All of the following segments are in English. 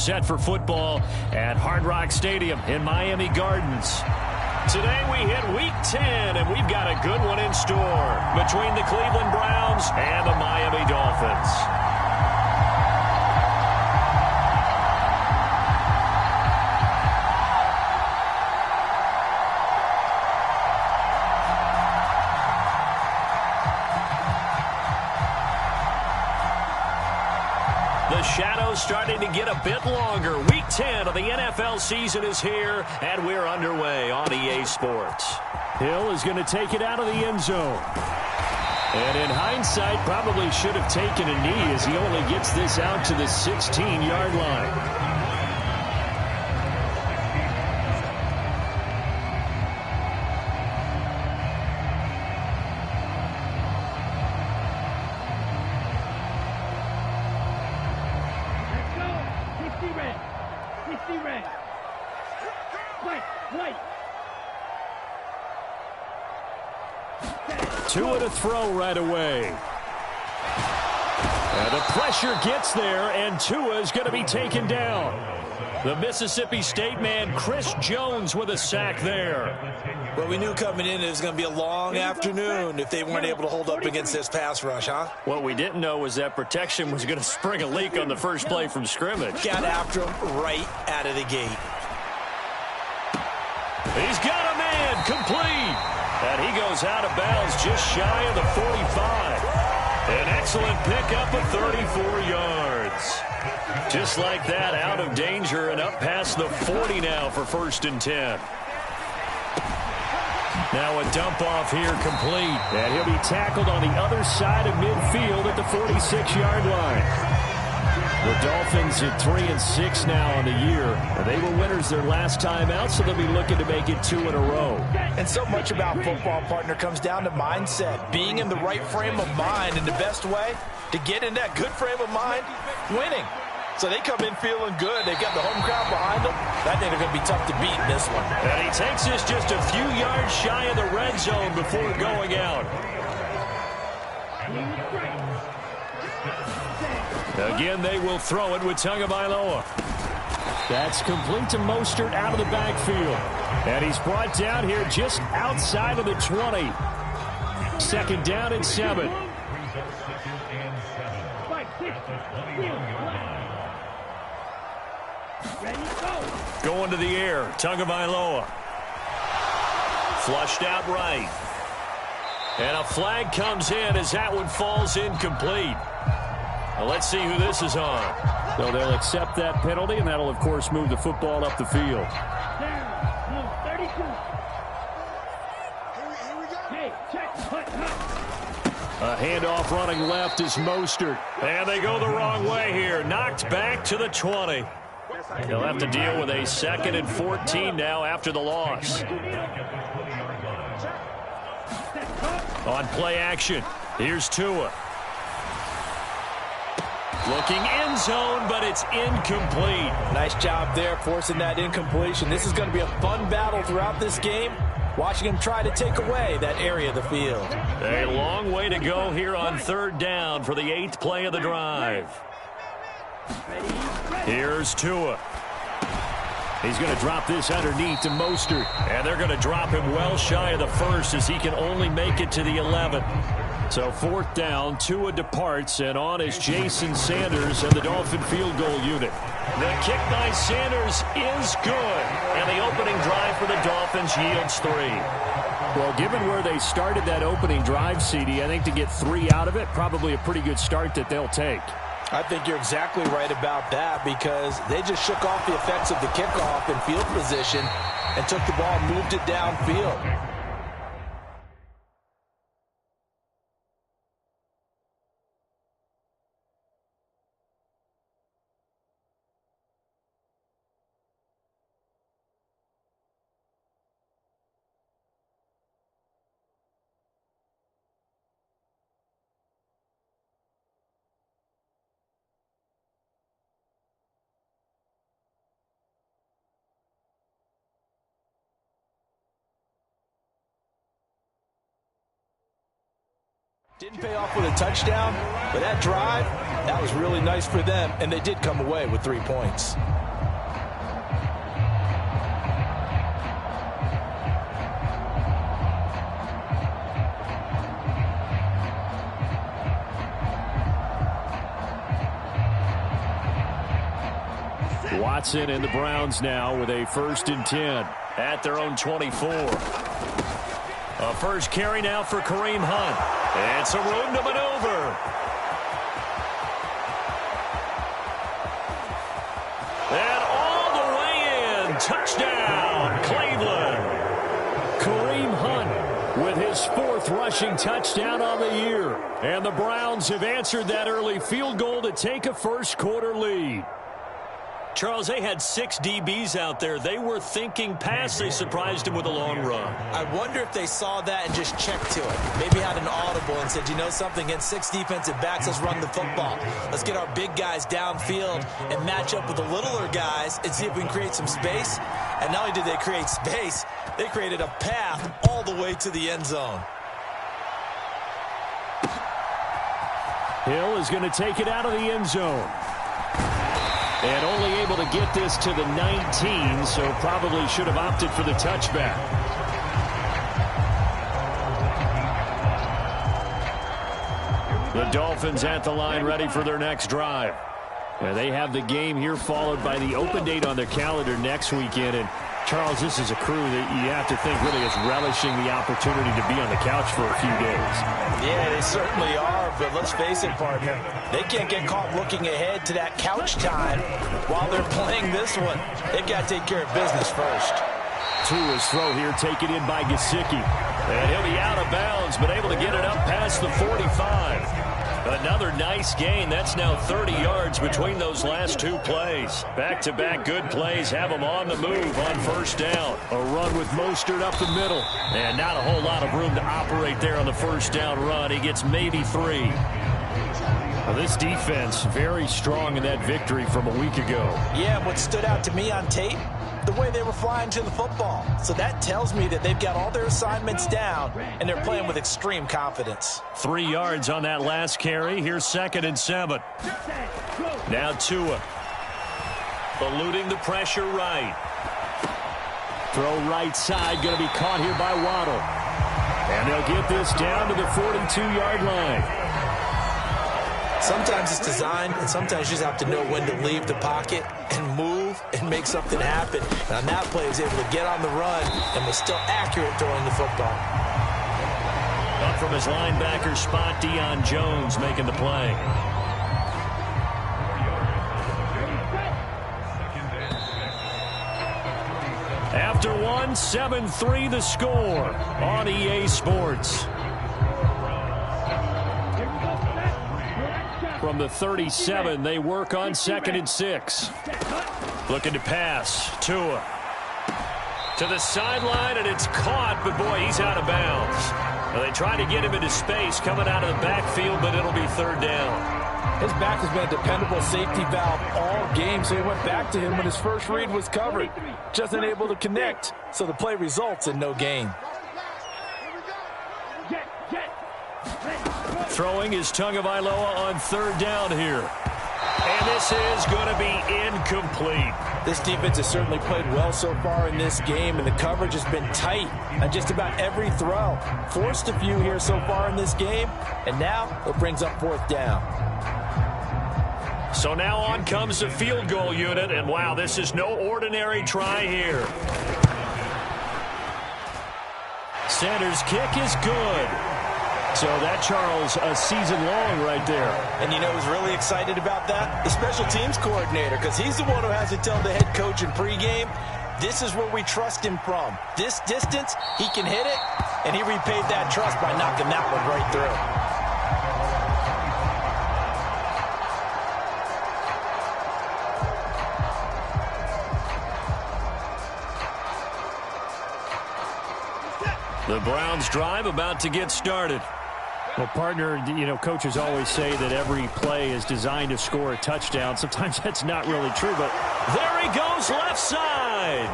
set for football at Hard Rock Stadium in Miami Gardens. Today we hit Week 10, and we've got a good one in store between the Cleveland Browns and the Miami Dolphins. The shadow's starting to get a bit longer. Week 10 of the NFL season is here, and we're underway on EA Sports. Hill is going to take it out of the end zone. And in hindsight, probably should have taken a knee as he only gets this out to the 16-yard line. Tua to throw right away. And the pressure gets there, and Tua is going to be taken down. The Mississippi State man, Chris Jones, with a sack there. Well, we knew coming in it was going to be a long afternoon if they weren't able to hold up against this pass rush, huh? What we didn't know was that protection was going to spring a leak on the first play from scrimmage. Got after him right out of the gate. He's got a man, complete. And he goes out of bounds just shy of the 45. An excellent pickup of 34 yards. Just like that, out of danger and up past the 40 now for 1st and 10. Now a dump off here complete. And he'll be tackled on the other side of midfield at the 46-yard line. The Dolphins at 3-6 now on the year. They were winners their last time out, so they'll be looking to make it 2 in a row. And so much about football, partner, comes down to mindset. Being in the right frame of mind, and the best way to get in that good frame of mind, winning. So they come in feeling good. They've got the home crowd behind them. I think they're going to be tough to beat in this one. And he takes this just a few yards shy of the red zone before going out. Again, they will throw it with Tagovailoa. That's complete to Mostert out of the backfield. And he's brought down here just outside of the 20. 2nd down and 7. Going to the air, Tagovailoa. Flushed out right. And a flag comes in as that one falls incomplete. Well, let's see who this is on. So they'll accept that penalty, and that'll, of course, move the football up the field. A handoff running left is Mostert. And they go the wrong way here. Knocked back to the 20. They'll have to deal with a 2nd and 14 now after the loss. On play action, here's Tua. Looking end zone, but it's incomplete. Nice job there forcing that incompletion. This is going to be a fun battle throughout this game. Watching him try to take away that area of the field. A long way to go here on 3rd down for the 8th play of the drive. Here's Tua. He's going to drop this underneath to Mostert. And they're going to drop him well shy of the 1st as he can only make it to the 11th. So 4th down, Tua departs, and on is Jason Sanders and the Dolphin field goal unit. The kick by Sanders is good, and the opening drive for the Dolphins yields 3. Well, given where they started that opening drive, CD, I think to get 3 out of it, probably a pretty good start that they'll take. I think you're exactly right about that because they just shook off the effects of the kickoff in field position and took the ball and moved it downfield. Didn't pay off with a touchdown, but that drive That was really nice for them, and they did come away with 3 points. Watson and the Browns now with a 1st and 10 at their own 24. A first carry now for Kareem Hunt. It's a room to maneuver. And all the way in. Touchdown, Cleveland. Kareem Hunt with his 4th rushing touchdown on the year. And the Browns have answered that early field goal to take a first-quarter lead. Charles, they had 6 DBs out there. They were thinking pass. They surprised him with a long run. I wonder if they saw that and just checked to it. Maybe had an audible and said, you know something, against 6 defensive backs, let's run the football. Let's get our big guys downfield and match up with the littler guys and see if we can create some space. And not only did they create space, they created a path all the way to the end zone. Hill is going to take it out of the end zone. And only able to get this to the 19, so probably should have opted for the touchback. The Dolphins at the line ready for their next drive. And they have the game here followed by the open date on their calendar next weekend. And Charles, this is a crew that you have to think really is relishing the opportunity to be on the couch for a few days. Yeah, they certainly are, but let's face it, partner. They can't get caught looking ahead to that couch time while they're playing this one. They've got to take care of business first. Tua's throw here taken in by Gesicki. And he'll be out of bounds, but able to get it up past the 45. Another nice gain. That's now 30 yards between those last 2 plays. Back-to-back good plays have them on the move on 1st down. A run with Mostert up the middle. And not a whole lot of room to operate there on the 1st down run. He gets maybe 3. Well, this defense very strong in that victory from a week ago. Yeah, what stood out to me on tape, the way they were flying to the football. So that tells me that they've got all their assignments down, and they're playing with extreme confidence. 3 yards on that last carry. Here's 2nd and 7. Now Tua. Eluding the pressure right. Throw right side. Going to be caught here by Waddle. And they'll get this down to the 42-yard line. Sometimes it's designed, and sometimes you just have to know when to leave the pocket and move and make something happen. And on that play, he was able to get on the run and was still accurate throwing the football. Up from his linebacker spot, Deion Jones making the play. After 7-3 the score on EA Sports. From the 37, they work on 2nd and 6. Looking to pass. Tua. To the sideline, and it's caught, but boy, he's out of bounds. Well, they try to get him into space coming out of the backfield, but it'll be 3rd down. His back has been a dependable safety valve all game, so he went back to him when his first read was covered. Just unable to connect, so the play results in no gain. Throwing is Tagovailoa on 3rd down here. And this is going to be incomplete. This defense has certainly played well so far in this game, and the coverage has been tight on just about every throw. Forced a few here so far in this game, and now it brings up 4th down. So now on comes the field goal unit, and wow, this is no ordinary try here. Sanders' kick is good. So that, Charles, a season long right there. And you know who's really excited about that? The special teams coordinator, because he's the one who has to tell the head coach in pregame, this is where we trust him from. This distance, he can hit it, and he repaid that trust by knocking that one right through. The Browns drive about to get started. Well, partner, you know, coaches always say that every play is designed to score a touchdown. Sometimes that's not really true, but There he goes left side.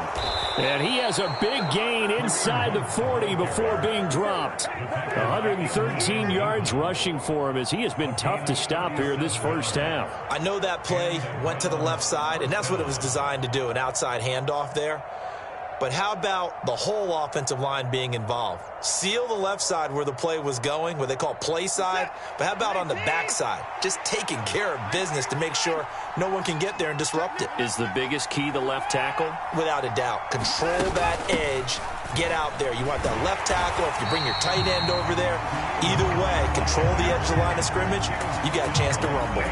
And he has a big gain inside the 40 before being dropped. 113 yards rushing for him as he has been tough to stop here this first half. I know that play went to the left side, and that's what it was designed to do, an outside handoff there. But how about the whole offensive line being involved? Seal the left side where the play was going, what they call play side. But how about on the back side? Just taking care of business to make sure no one can get there and disrupt it. Is the biggest key the left tackle? Without a doubt. Control that edge. Get out there. You want that left tackle. If you bring your tight end over there, either way, control the edge of the line of scrimmage, you got a chance to rumble.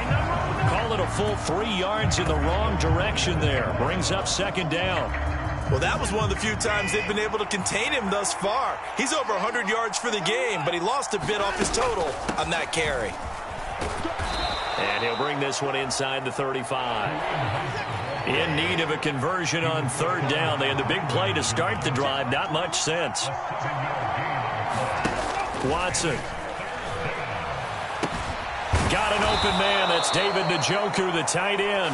Call it a full 3 yards in the wrong direction there. Brings up second down. Well, that was one of the few times they've been able to contain him thus far. He's over 100 yards for the game, but he lost a bit off his total on that carry. And he'll bring this one inside the 35. In need of a conversion on third down. They had the big play to start the drive. Not much sense. Watson. Got an open man. That's David Njoku, the tight end.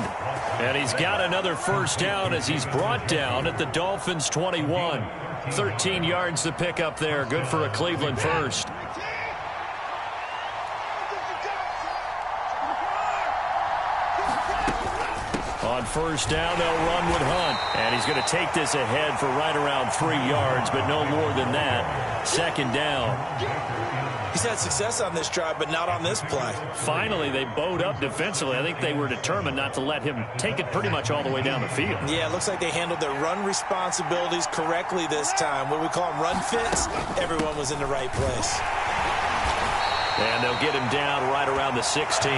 And he's got another first down as he's brought down at the Dolphins' 21. 13 yards to pick up there. Good for a Cleveland first. On first down, they'll run with Hunt. And he's going to take this ahead for right around 3 yards, but no more than that. Second down. He's had success on this drive, but not on this play. Finally, they bowed up defensively. I think they were determined not to let him take it pretty much all the way down the field. Yeah, it looks like they handled their run responsibilities correctly this time. What we call them run fits, everyone was in the right place. And they'll get him down right around the 16.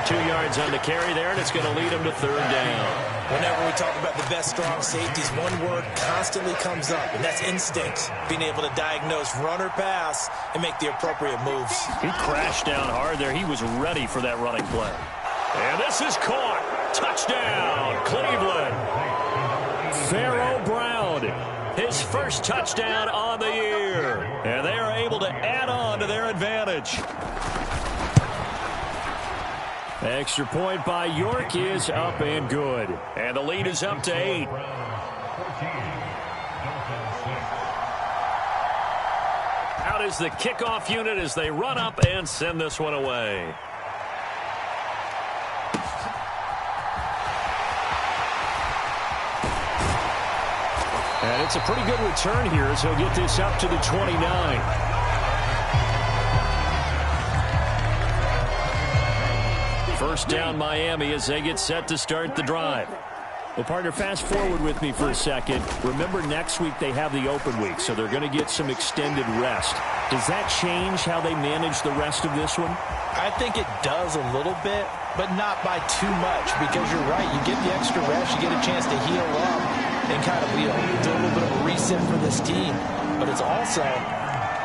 2 yards on the carry there, and it's going to lead him to third down. Whenever we talk about the best strong safeties, one word constantly comes up, and that's instinct. Being able to diagnose run or pass and make the appropriate moves. He crashed down hard there. He was ready for that running play. And this is caught. Touchdown, Cleveland. Pharaoh Brown, his first touchdown on the year. And they are able to add on to their advantage. Extra point by York is up and good. And the lead is up to 8. Out is the kickoff unit as they run up and send this one away. And it's a pretty good return here as he'll get this up to the 29. First down Miami as they get set to start the drive. Well, partner, fast forward with me for a second. Remember, next week they have the open week, so they're going to get some extended rest. Does that change how they manage the rest of this one? I think it does a little bit, but not by too much, because you're right. You get the extra rest, you get a chance to heal up and kind of do a little bit of a reset for this team. But it's also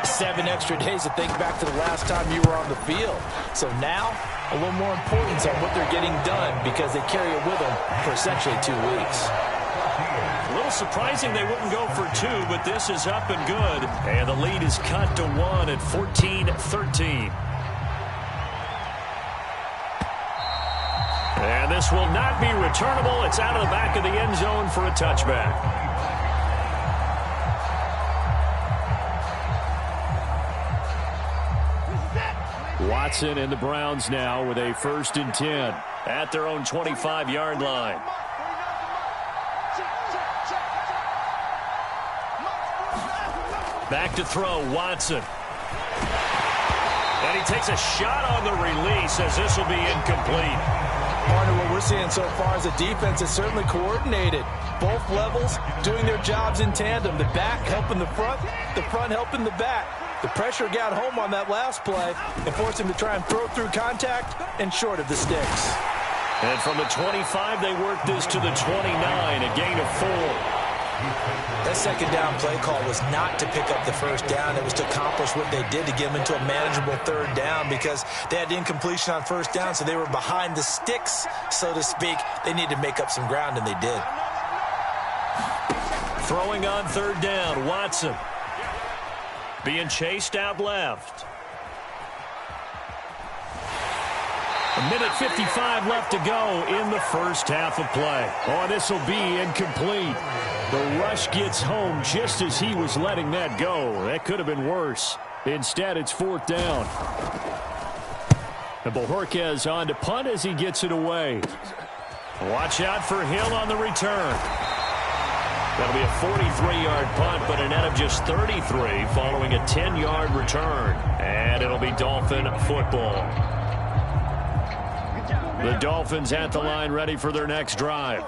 7 extra days to think back to the last time you were on the field. So now, a little more importance on what they're getting done because they carry it with them for essentially 2 weeks. A little surprising they wouldn't go for 2, but this is up and good. And the lead is cut to 1 at 14-13. And this will not be returnable. It's out of the back of the end zone for a touchback. Watson and the Browns now with a 1st and 10 at their own 25-yard line. Back to throw, Watson. And he takes a shot on the release as this will be incomplete. Part of what we're seeing so far is a defense that's certainly coordinated. Both levels doing their jobs in tandem. The back helping the front helping the back. The pressure got home on that last play and forced him to try and throw through contact and short of the sticks. And from the 25, they work this to the 29, a gain of 4. That second down play call was not to pick up the first down. It was to accomplish what they did to get them into a manageable third down because they had incompletion on first down, so they were behind the sticks, so to speak. They needed to make up some ground, and they did. Throwing on third down, Watson. Being chased out left. A minute 55 left to go in the first half of play. Oh, this will be incomplete. The rush gets home just as he was letting that go. That could have been worse. Instead, it's 4th down. And Bojorquez on to punt as he gets it away. Watch out for Hill on the return. That'll be a 43-yard punt, but a net of just 33 following a 10-yard return. And it'll be Dolphin football. The Dolphins at the line ready for their next drive.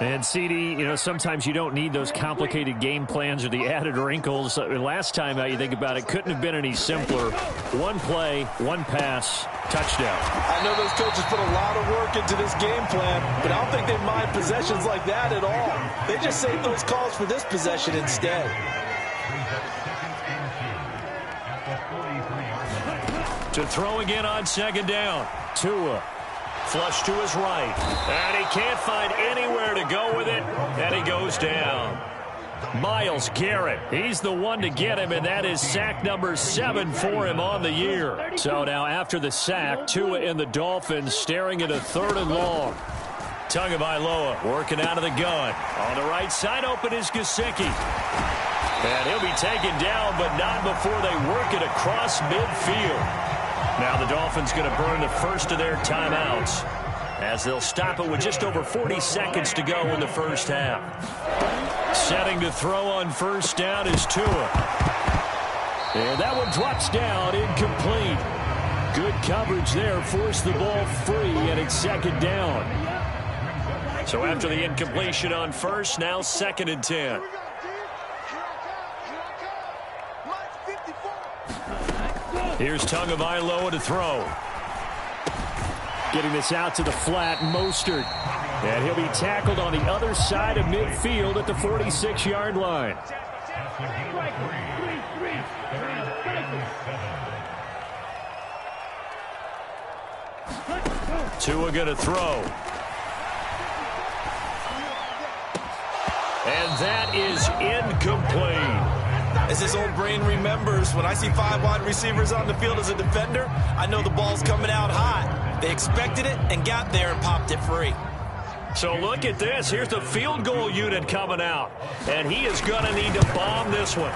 And, CD, you know, sometimes you don't need those complicated game plans or the added wrinkles. Last time out, you think about it, couldn't have been any simpler. One play, one pass, touchdown. I know those coaches put a lot of work into this game plan, but I don't think they mind possessions like that at all. They just save those calls for this possession instead. To throw again on 2nd down. Tua. Flush to his right. And he can't find anywhere to go with it. And he goes down. Myles Garrett. He's the one to get him, and that is sack number 7 for him on the year. So now after the sack, Tua and the Dolphins staring at a 3rd and long. Tagovailoa working out of the gun. On the right side open is Gesicki. And he'll be taken down, but not before they work it across midfield. Now the Dolphins going to burn the first of their timeouts as they'll stop it with just over 40 seconds to go in the first half. Setting to throw on 1st down is Tua. And that one drops down, incomplete. Good coverage there, forced the ball free, and it's 2nd down. So after the incompletion on 1st, now 2nd and 10. Here's Tagovailoa to throw. Getting this out to the flat, Mostert. And he'll be tackled on the other side of midfield at the 46-yard line. Tua going to throw. And that is incomplete. As his old brain remembers, when I see 5 wide receivers on the field as a defender, I know the ball's coming out hot. They expected it and got there and popped it free. So look at this. Here's the field goal unit coming out. And he is going to need to bomb this one.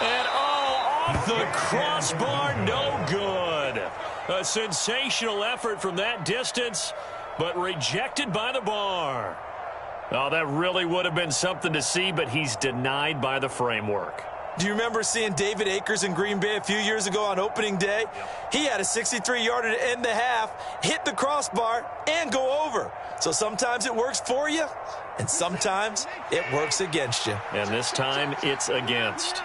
And off the crossbar, no good. A sensational effort from that distance, but rejected by the bar. Oh, that really would have been something to see, but he's denied by the framework. Do you remember seeing David Akers in Green Bay a few years ago on opening day? He had a 63-yarder to end the half, hit the crossbar, and go over. So sometimes it works for you, and sometimes it works against you. And this time, it's against.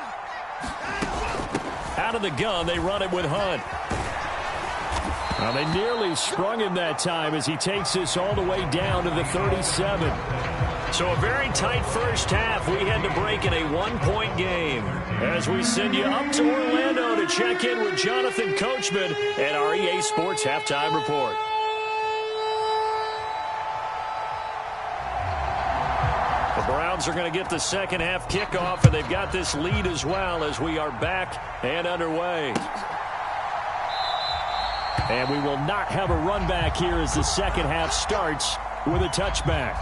Out of the gun, they run it with Hunt. Well, they nearly sprung him that time as he takes this all the way down to the 37. So a very tight first half. We had to break in a 1-point game. As we send you up to Orlando to check in with Jonathan Coachman and our EA Sports Halftime Report. The Browns are going to get the second half kickoff, and they've got this lead as well as we are back and underway. And we will not have a run back here as the second half starts with a touchback.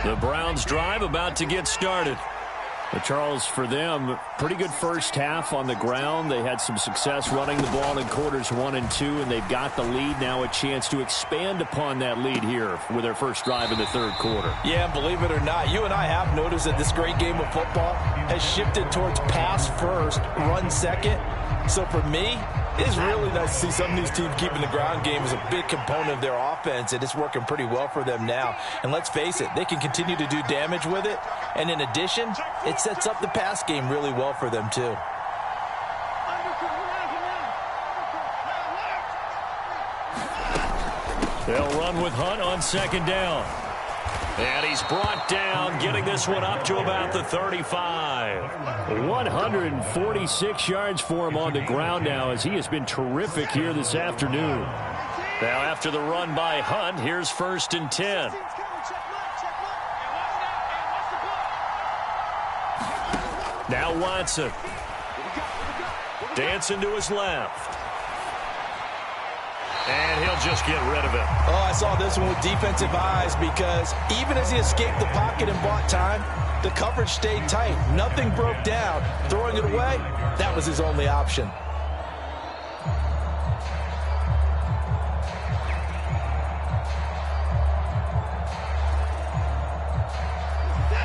The Browns drive about to get started. But Charles, for them, pretty good first half on the ground. They had some success running the ball in quarters 1 and 2, and they've got the lead. Now a chance to expand upon that lead here with their first drive in the third quarter. Yeah, believe it or not, you and I have noticed that this great game of football has shifted towards pass first, run second. So for me, it's really nice to see some of these teams keeping the ground game as a big component of their offense, and it's working pretty well for them now. And let's face it, they can continue to do damage with it. And in addition, it sets up the pass game really well for them too. They'll run with Hunt on second down. And he's brought down, getting this one up to about the 35. 146 yards for him on the ground now as he has been terrific here this afternoon. Now after the run by Hunt, here's 1st and 10. Now Watson. Dancing to his left. And he'll just get rid of it. Oh, I saw this one with defensive eyes because even as he escaped the pocket and bought time, the coverage stayed tight. Nothing broke down. Throwing it away, that was his only option.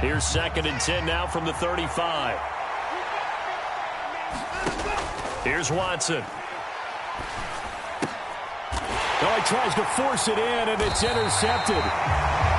Here's 2nd and 10 now from the 35. Here's Watson. Oh, he tries to force it in, and it's intercepted.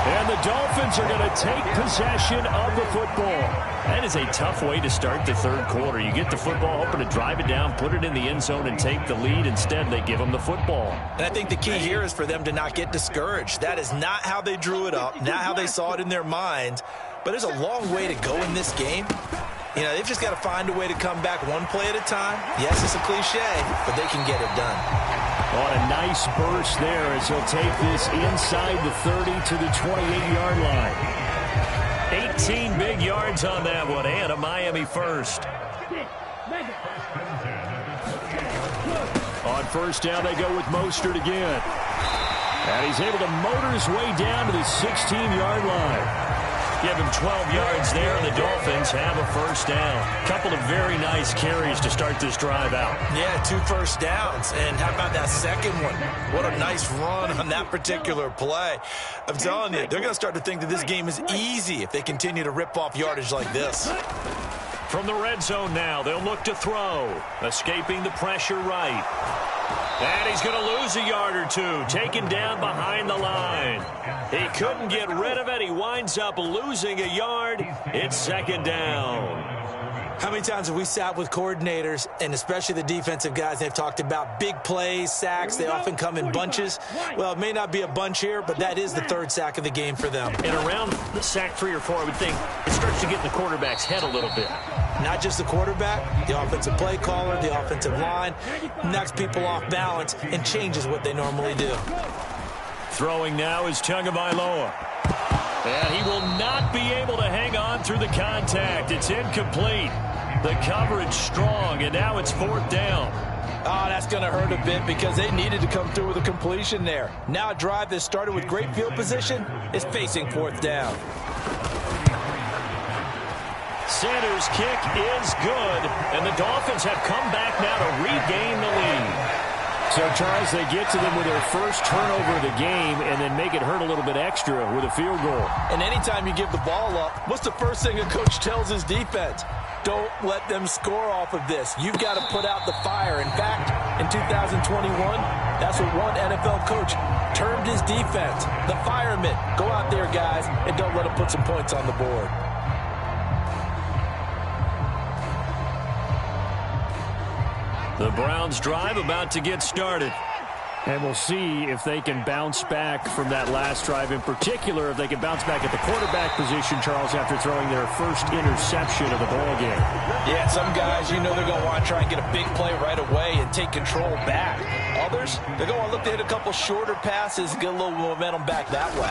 And the Dolphins are going to take possession of the football. That is a tough way to start the third quarter. You get the football, hoping to drive it down, put it in the end zone, and take the lead. Instead, they give them the football. And I think the key here is for them to not get discouraged. That is not how they drew it up, not how they saw it in their minds. But there's a long way to go in this game. You know, they've just got to find a way to come back one play at a time. Yes, it's a cliche, but they can get it done. On a nice burst there as he'll take this inside the 30 to the 28-yard line. 18 big yards on that one, and a Miami first. On first down, they go with Mostert again. And he's able to motor his way down to the 16-yard line. Give him 12 yards there, and the Dolphins have a first down. Couple of very nice carries to start this drive out. Yeah, 2 first downs. And how about that second one? What a nice run on that particular play. I'm telling you, they're going to start to think that this game is easy if they continue to rip off yardage like this. From the red zone now, they'll look to throw. Escaping the pressure right. And he's going to lose a yard or two, taken down behind the line. He couldn't get rid of it. He winds up losing a yard. It's 2nd down. How many times have we sat with coordinators, and especially the defensive guys, they've talked about big plays, sacks. They often come in bunches. Well, it may not be a bunch here, but that is the 3rd sack of the game for them. And around the sack 3 or 4, I would think it starts to get in the quarterback's head a little bit. Not just the quarterback, the offensive play caller, the offensive line, knocks people off balance and changes what they normally do. Throwing now is Tagovailoa. And he will not be able to hang on through the contact. It's incomplete. The coverage strong, and now it's 4th down. Oh, that's going to hurt a bit because they needed to come through with a completion there. Now a drive that started with great field position is facing 4th down. Sanders' kick is good, and the Dolphins have come back now to regain the lead. So, Charles, they get to them with their first turnover of the game and then make it hurt a little bit extra with a field goal. And anytime you give the ball up, what's the first thing a coach tells his defense? Don't let them score off of this. You've got to put out the fire. In fact, in 2021, that's what one NFL coach termed his defense. The firemen. Go out there, guys, and don't let them put some points on the board. The Browns drive about to get started. And we'll see if they can bounce back from that last drive. In particular, if they can bounce back at the quarterback position, Charles, after throwing their first interception of the ballgame. Yeah, some guys, you know they're going to want to try and get a big play right away and take control back. Others, they're going to look to hit a couple shorter passes and get a little momentum back that way.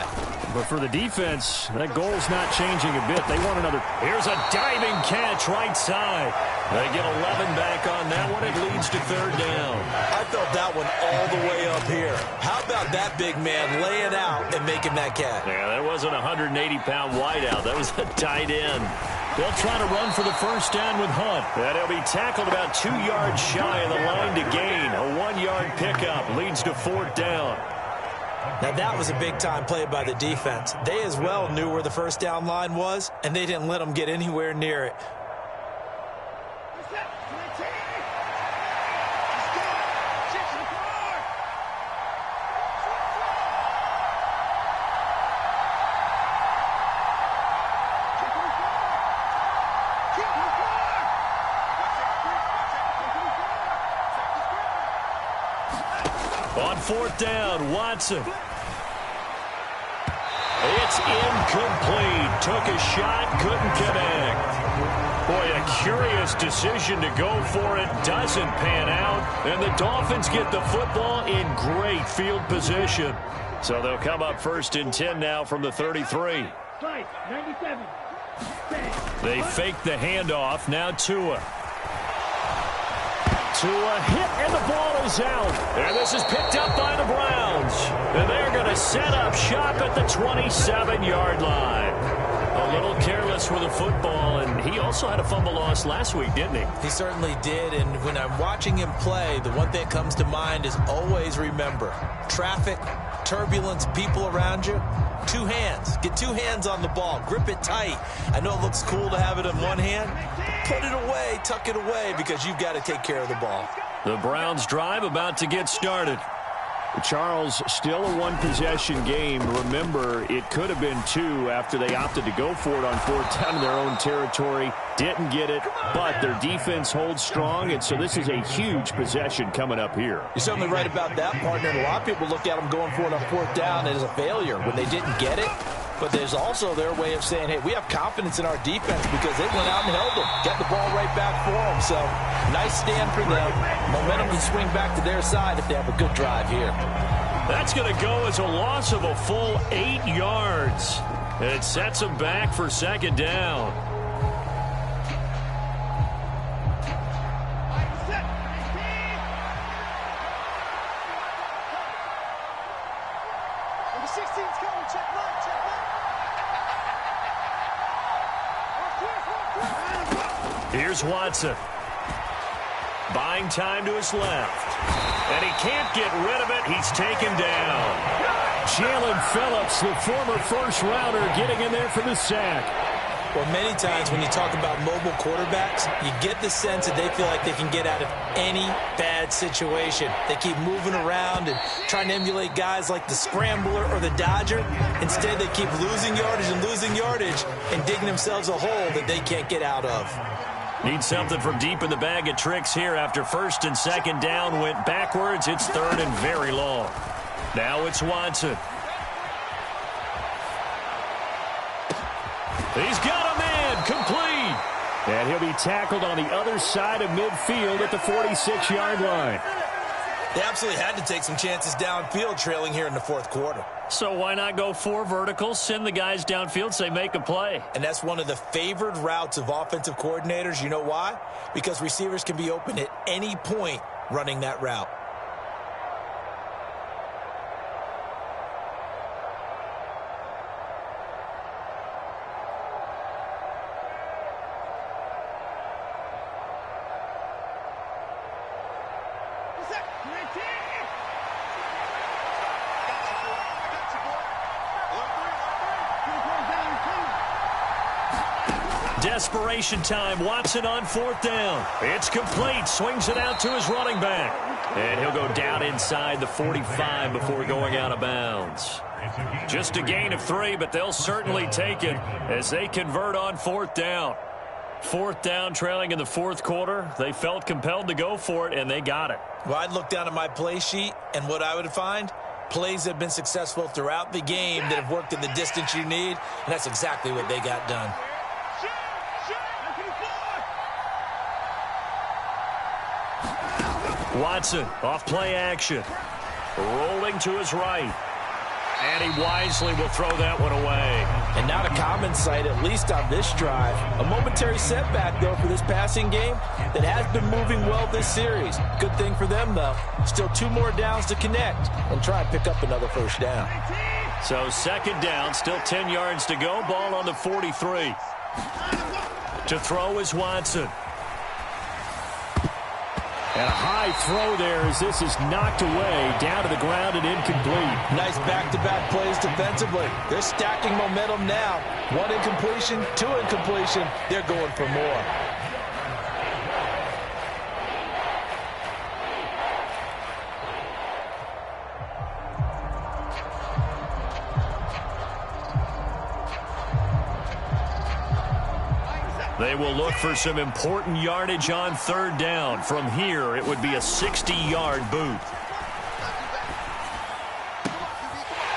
But for the defense, that goal's not changing a bit. They want another. Here's a diving catch right side. They get 11 back on that one. It leads to 3rd down. I felt that one all the way up here. How about that big man laying out and making that catch? Yeah, that wasn't a 180-pound wideout. That was a tight end. They'll try to run for the first down with Hunt. And he'll be tackled about 2 yards shy of the line to gain. A 1-yard pickup leads to 4th down. Now, that was a big-time play by the defense. They as well knew where the first down line was, and they didn't let them get anywhere near it. On 4th down, Watson. It's incomplete. Took a shot, couldn't connect. Boy, a curious decision to go for it. Doesn't pan out. And the Dolphins get the football in great field position. So they'll come up 1st and 10 now from the 33. 97. They fake the handoff. Now Tua. Tua hit, and the ball is out. And this is picked up by the Browns. And they're going to set up shop at the 27-yard line. A little careless with the football, and he also had a fumble loss last week, didn't he? He certainly did, and when I'm watching him play, the one thing that comes to mind is always remember, traffic, turbulence, people around you, two hands. Get two hands on the ball. Grip it tight. I know it looks cool to have it in one hand. Put it away, tuck it away, because you've got to take care of the ball. The Browns drive about to get started. Charles, still a one-possession game. Remember, it could have been two after they opted to go for it on fourth down in their own territory. Didn't get it, but their defense holds strong, and so this is a huge possession coming up here. You're certainly right about that, partner. And a lot of people look at them going for it on fourth down as a failure when they didn't get it. But there's also their way of saying, hey, we have confidence in our defense because they went out and held them. Got the ball right back for them. So, nice stand for them. Momentum can swing back to their side if they have a good drive here. That's going to go as a loss of a full 8 yards. It sets them back for second down. Here's Watson. Buying time to his left. And he can't get rid of it. He's taken down. Jalen Phillips, the former first-rounder, getting in there for the sack. Well, many times when you talk about mobile quarterbacks, you get the sense that they feel like they can get out of any bad situation. They keep moving around and trying to emulate guys like the Scrambler or the Dodger. Instead, they keep losing yardage and digging themselves a hole that they can't get out of. Need something from deep in the bag of tricks here after first and second down went backwards. It's third and very long. Now it's Watson. He's got a man complete. And he'll be tackled on the other side of midfield at the 46-yard line. They absolutely had to take some chances downfield trailing here in the fourth quarter. So why not go 4 verticals, send the guys downfield, say make a play? And that's one of the favored routes of offensive coordinators. You know why? Because receivers can be open at any point running that route. Desperation time. Watson on fourth down. It's complete. Swings it out to his running back. And he'll go down inside the 45 before going out of bounds. Just a gain of 3, but they'll certainly take it as they convert on fourth down. Fourth down, trailing in the fourth quarter. They felt compelled to go for it, and they got it. Well, I'd look down at my play sheet, and what I would find, plays that have been successful throughout the game that have worked in the distance you need, and that's exactly what they got done. Watson off play action. Rolling to his right. And he wisely will throw that one away. And not a common sight, at least on this drive. A momentary setback, though, for this passing game that has been moving well this series. Good thing for them, though. Still 2 more downs to connect and try and pick up another first down. So second down, still 10 yards to go. Ball on the 43. To throw is Watson. And a high throw there as this is knocked away, down to the ground and incomplete. Nice back-to-back plays defensively. They're stacking momentum now. 1 incompletion, 2 incompletion. They're going for more. They will look for some important yardage on third down. From here, it would be a 60-yard boot.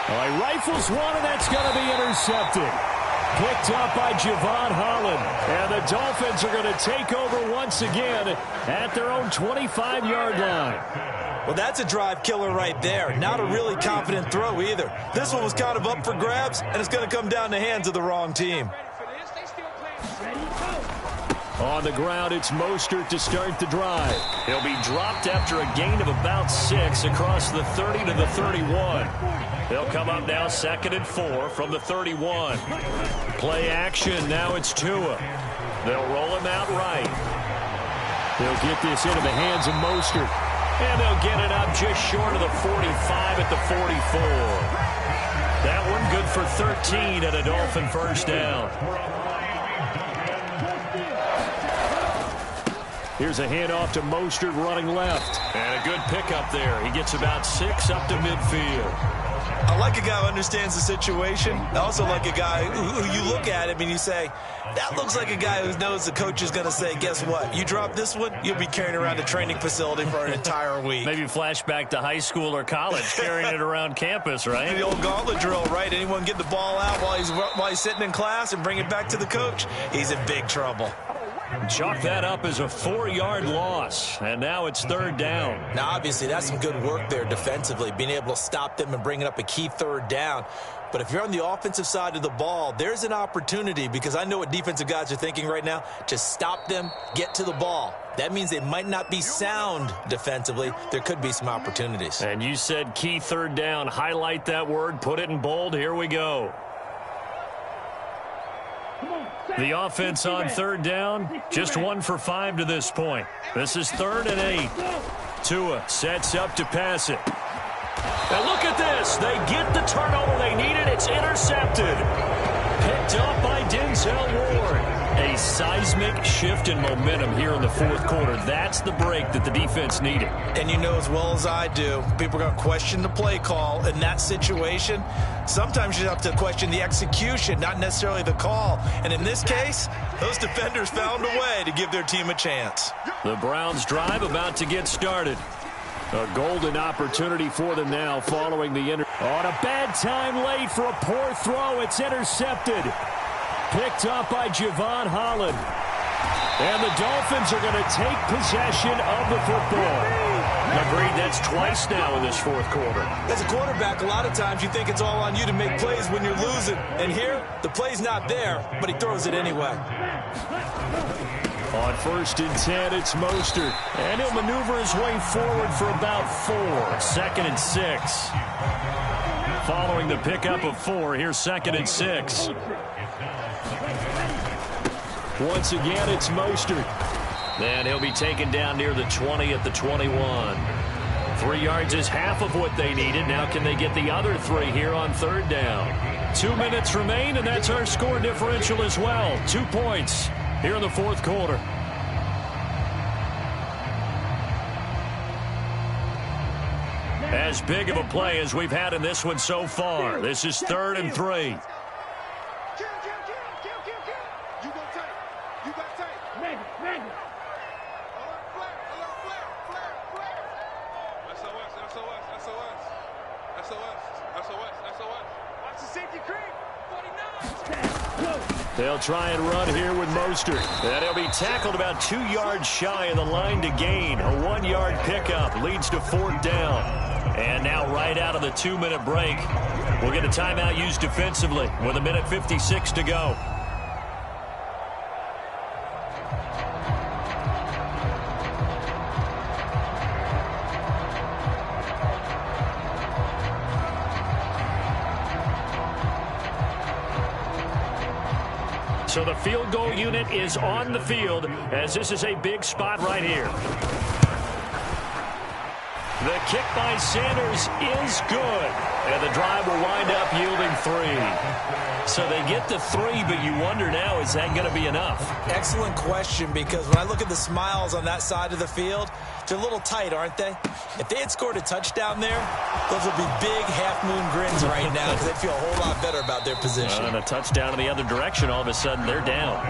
Well, he rifles one, and that's going to be intercepted. Picked up by Javon Holland. And the Dolphins are going to take over once again at their own 25-yard line. Well, that's a drive killer right there. Not a really confident throw either. This one was kind of up for grabs, and it's going to come down the hands of the wrong team. On the ground, it's Mostert to start the drive. He'll be dropped after a gain of about 6 across the 30 to the 31. They'll come up now 2nd and 4 from the 31. Play action. Now it's Tua. They'll roll him out right. They'll get this into the hands of Mostert. And they'll get it up just short of the 45 at the 44. That one good for 13 and a Dolphin first down. Here's a handoff to Mostert running left. And a good pickup there. He gets about 6 up to midfield. I like a guy who understands the situation. I also like a guy who you look at him and you say, that looks like a guy who knows the coach is going to say, guess what? You drop this one, you'll be carrying around the training facility for an entire week. Maybe flashback to high school or college, carrying it around campus, right? The old gauntlet drill, right? Anyone get the ball out while he's sitting in class and bring it back to the coach? He's in big trouble. Chalk that up as a 4-yard loss, and now it's 3rd down. Now, obviously, that's some good work there defensively, being able to stop them and bringing up a key 3rd down. But if you're on the offensive side of the ball, there's an opportunity, because I know what defensive guys are thinking right now, to stop them, get to the ball. That means they might not be sound defensively. There could be some opportunities. And you said key 3rd down. Highlight that word, put it in bold. Here we go. The offense on 3rd down, just 1 for 5 to this point. This is 3rd and 8. Tua sets up to pass it. And look at this. They get the turnover they needed. It's intercepted. Picked up by Denzel Ward. A seismic shift in momentum here in the 4th quarter. That's the break that the defense needed. And you know as well as I do, people are going to question the play call in that situation. Sometimes you have to question the execution, not necessarily the call. And in this case, those defenders found a way to give their team a chance. The Browns drive about to get started. A golden opportunity for them now following the on a bad time late for a poor throw. It's intercepted. Picked up by Javon Holland. And the Dolphins are going to take possession of the football. Agreed, that's twice now in this 4th quarter. As a quarterback, a lot of times you think it's all on you to make plays when you're losing. And here, the play's not there, but he throws it anyway. On 1st and 10, it's Mostert. And he'll maneuver his way forward for about 4. 2nd and 6. Following the pickup of 4, here's 2nd and 6. Once again, it's Mostert. And he'll be taken down near the 20 at the 21. 3 yards is half of what they needed. Now can they get the other 3 here on 3rd down? 2 minutes remain, and that's our score differential as well. 2 points here in the 4th quarter. As big of a play as we've had in this one so far. This is 3rd and 3. They'll try and run here with Mostert. And he'll be tackled about 2 yards shy of the line to gain. A 1-yard pickup leads to 4th down. And now right out of the 2-minute break, we'll get a timeout used defensively with 1:56 to go. So the field goal unit is on the field as this is a big spot right here. The kick by Sanders is good. And the drive will wind up yielding 3. So they get the 3, but you wonder now, is that going to be enough? Excellent question, because when I look at the smiles on that side of the field, they're a little tight, aren't they? If they had scored a touchdown there, those would be big half-moon grins right now because they feel a whole lot better about their position. And a touchdown in the other direction, all of a sudden they're down.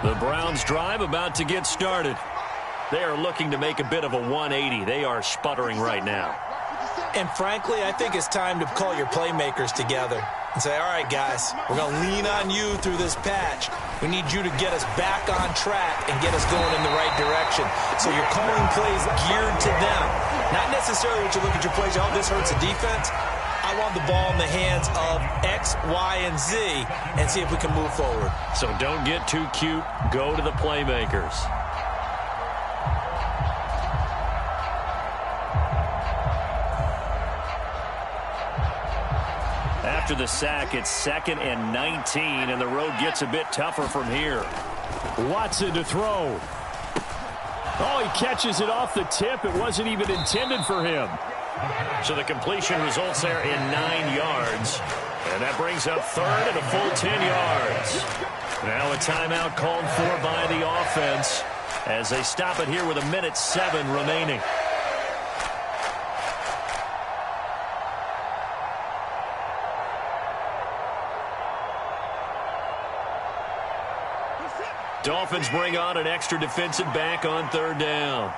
The Browns drive about to get started. They are looking to make a bit of a 180. They are sputtering right now. And frankly, I think it's time to call your playmakers together and say, all right, guys, we're going to lean on you through this patch. We need you to get us back on track and get us going in the right direction. So you're calling plays geared to them. Not necessarily what you look at your plays, oh, this hurts the defense. I want the ball in the hands of X, Y, and Z and see if we can move forward. So don't get too cute. Go to the playmakers. After the sack, it's 2nd and 19, and the road gets a bit tougher from here. Watson to throw. Oh, he catches it off the tip. It wasn't even intended for him. So the completion results there in 9 yards. And that brings up 3rd and a full 10 yards. Now a timeout called for by the offense as they stop it here with 1:07 remaining. Dolphins bring on an extra defensive back on 3rd down.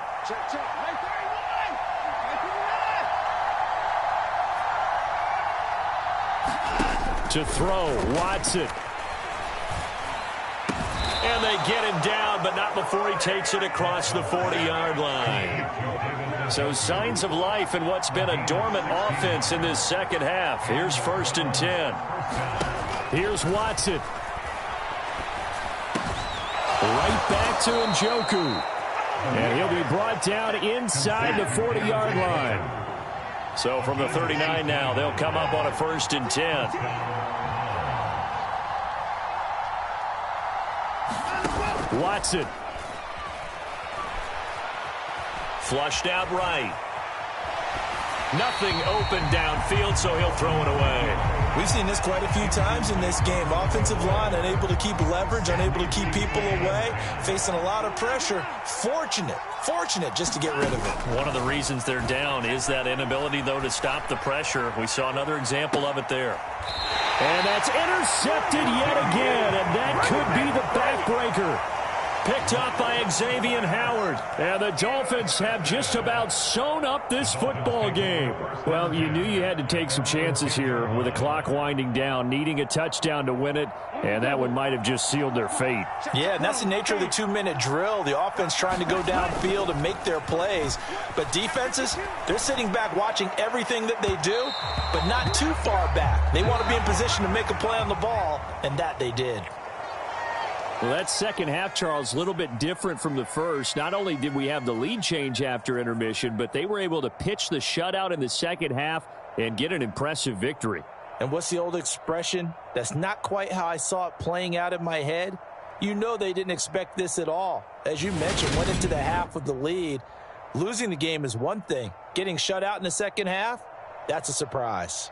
To throw, Watson. And they get him down, but not before he takes it across the 40-yard line. So signs of life in what's been a dormant offense in this second half. Here's 1st and 10. Here's Watson. Right back to Njoku. And he'll be brought down inside the 40-yard line. So from the 39 now, they'll come up on a 1st and 10. Watson. Flushed out right. Nothing open downfield, so he'll throw it away. We've seen this quite a few times in this game. Offensive line unable to keep leverage, unable to keep people away, facing a lot of pressure. Fortunate just to get rid of it. One of the reasons they're down is that inability, though, to stop the pressure. We saw another example of it there. And that's intercepted yet again, and that could be the backbreaker. Picked up by Xavier Howard. And the Dolphins have just about sewn up this football game. Well, you knew you had to take some chances here with the clock winding down, needing a touchdown to win it, and that one might have just sealed their fate. Yeah, and that's the nature of the 2-minute drill. The offense trying to go downfield and make their plays. But defenses, they're sitting back watching everything that they do, but not too far back. They want to be in position to make a play on the ball, and that they did. Well, that second half, Charles, a little bit different from the first. Not only did we have the lead change after intermission, but they were able to pitch the shutout in the second half and get an impressive victory. And what's the old expression? That's not quite how I saw it playing out in my head. You know they didn't expect this at all. As you mentioned, went into the half with the lead. Losing the game is one thing. Getting shut out in the second half, that's a surprise.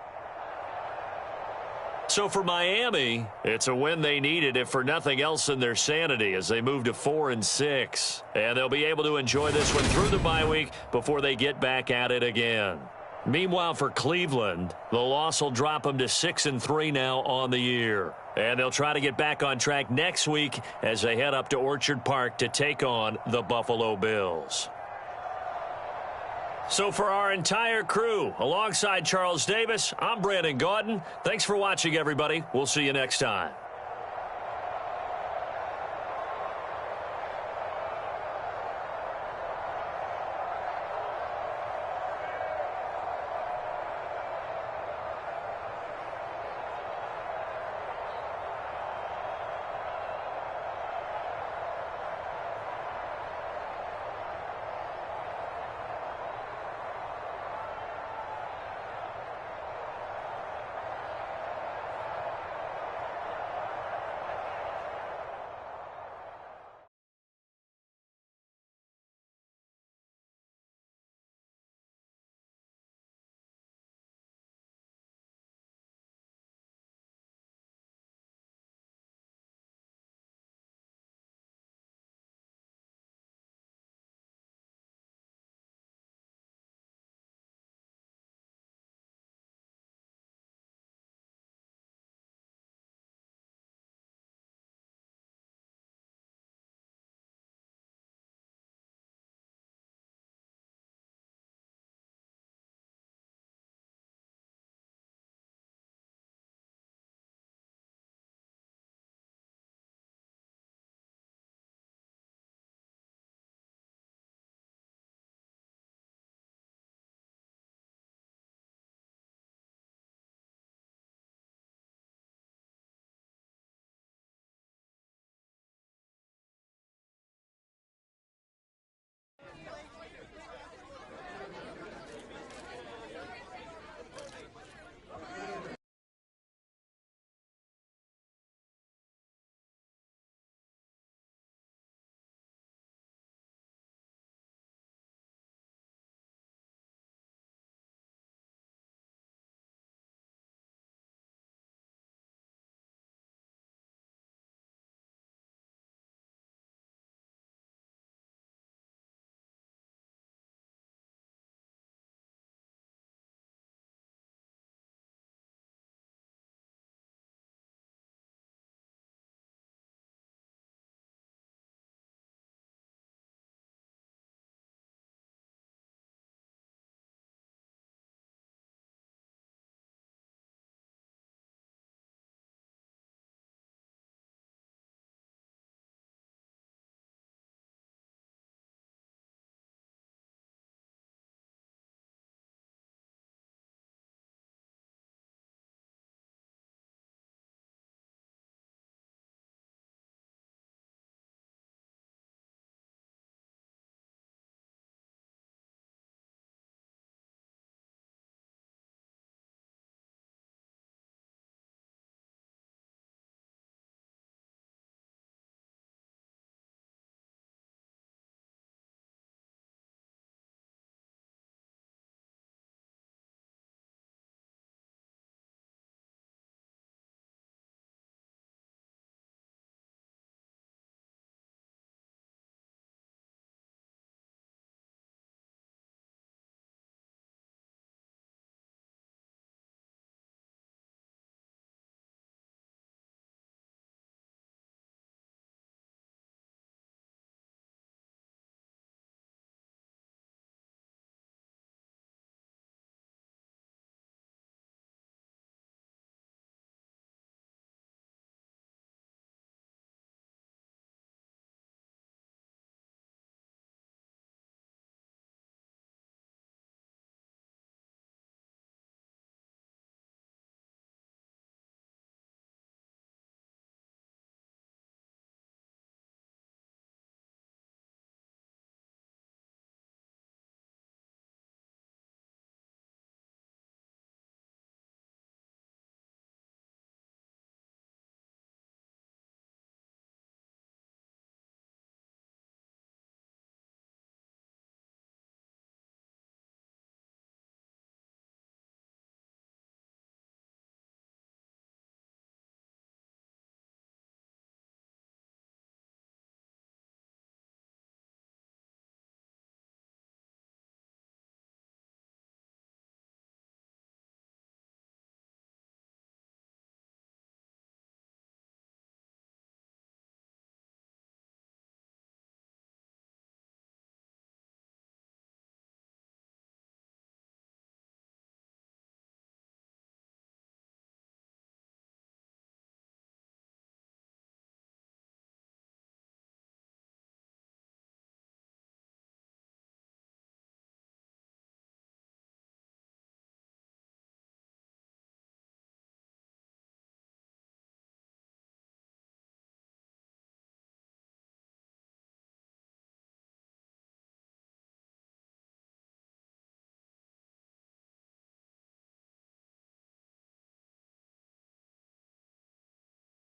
So for Miami, it's a win they needed, if for nothing else than their sanity, as they move to 4-6. And they'll be able to enjoy this one through the bye week before they get back at it again. Meanwhile, for Cleveland, the loss will drop them to 6-3 now on the year. And they'll try to get back on track next week as they head up to Orchard Park to take on the Buffalo Bills. So for our entire crew, alongside Charles Davis, I'm Brandon Gaudin. Thanks for watching, everybody. We'll see you next time.